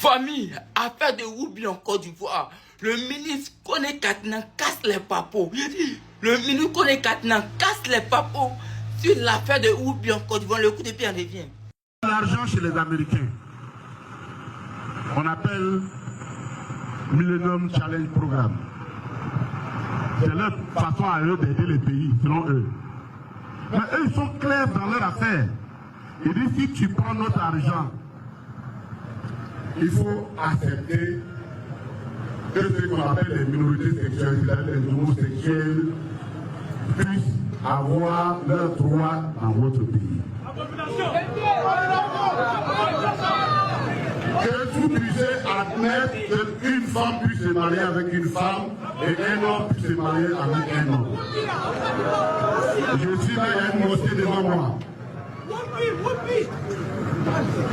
Famille, affaire de Woubi en Côte d'Ivoire. Le ministre Koné Katina casse les papos. Le ministre Koné Katina casse les papos sur l'affaire de Woubi en Côte d'Ivoire. Le coup de pied en revient. L'argent chez les Américains, on appelle Millennium Challenge Programme. C'est leur façon à eux d'aider les pays, selon eux. Mais eux, ils sont clairs dans leur affaire. Ils disent, si tu prends notre argent, il faut accepter que ce qu'on appelle les minorités sexuelles, c'est-à-dire les homosexuels, puissent avoir leurs droits dans votre pays. Que vous puissiez admettre qu'une femme puisse se marier avec une femme et un homme puisse se marier avec un homme. Je suis là, il y a une mosquée devant moi.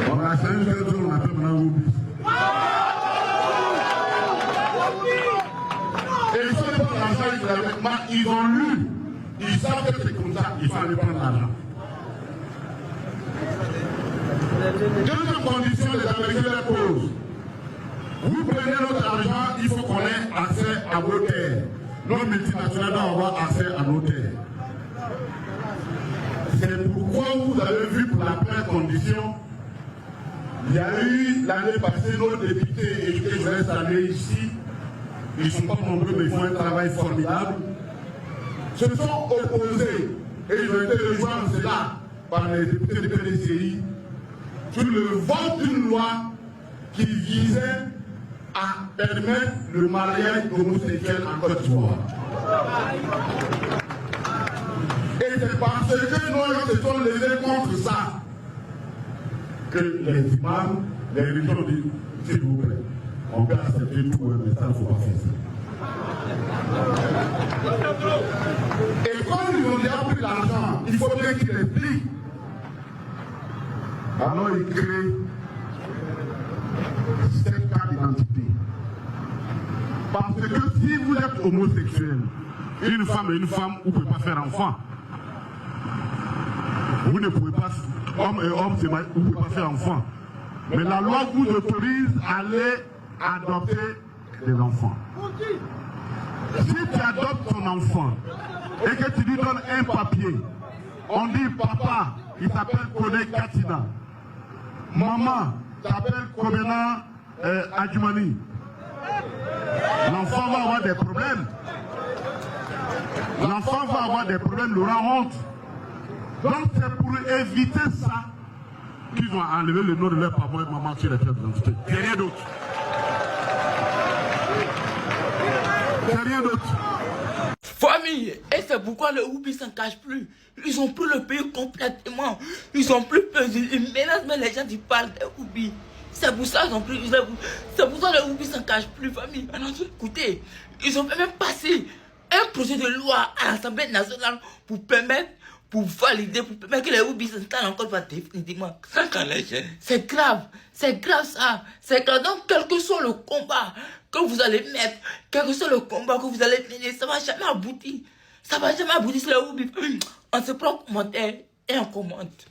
On a changé de tour, on appelle maintenant Woubi. Et ils sont allés prendre l'argent, ils ont lu, ils savent que c'est comme ça, ils sont allés prendre l'argent. Deuxième condition, les Américains leur posent. Vous prenez notre argent, il faut qu'on ait accès à vos terres. Nos multinationales doivent avoir accès à nos terres. C'est pourquoi vous avez vu pour la première condition, il y a eu l'année passée nos députés éduqués jeunesse allés ici. Ils ne sont pas nombreux, mais ils font un travail formidable. Se sont opposés et ils ont été rejoints en cela par les députés du PDCI sur le vote d'une loi qui visait à permettre le mariage homosexuel en Côte d'Ivoire. Et c'est parce que nous se sont levés contre ça que les imams, les religions disent, s'il vous plaît, on peut accepter tout, mais ça, il ne faut pas faire ça. Et quand ils ont déjà pris l'argent, il faut bien qu'ils expliquent. Alors ils créent cette carte d'identité. Parce que si vous êtes homosexuel, une femme et une femme, vous ne pouvez pas faire enfant. Vous ne pouvez pas, homme et homme, vous ne pouvez pas faire enfant. Mais la loi vous autorise à aller adopter des enfants. Si tu adoptes ton enfant et que tu lui donnes un papier, on dit papa, il s'appelle Koné Katina. Maman s'appelle Kobena Adjumani. L'enfant va avoir des problèmes. L'enfant va avoir des problèmes, il aura honte. Donc c'est pour éviter ça qu'ils ont enlevé le nom de leur papa et maman sur les pièces d'identité. C'est rien d'autre. C'est rien d'autre. Famille, et c'est pourquoi le Woubi ne s'en cache plus. Ils ont pris le pays complètement. Ils ont plus peur. Ils menacent même les gens qui parlent de Woubi. C'est pour ça qu'ils ont pris. C'est pour ça que le Woubi ne s'en cache plus, famille. Alors, écoutez, ils ont même passé un projet de loi à l'Assemblée nationale pour permettre, pour valider, pour permettre que les Woubi s'installent encore définitivement. C'est grave ça. C'est grave. Donc, quel que soit le combat que vous allez mettre, quel que soit le combat que vous allez mener, ça ne va jamais aboutir. Ça ne va jamais aboutir sur les Woubi. On se prend en commentaire et on commente.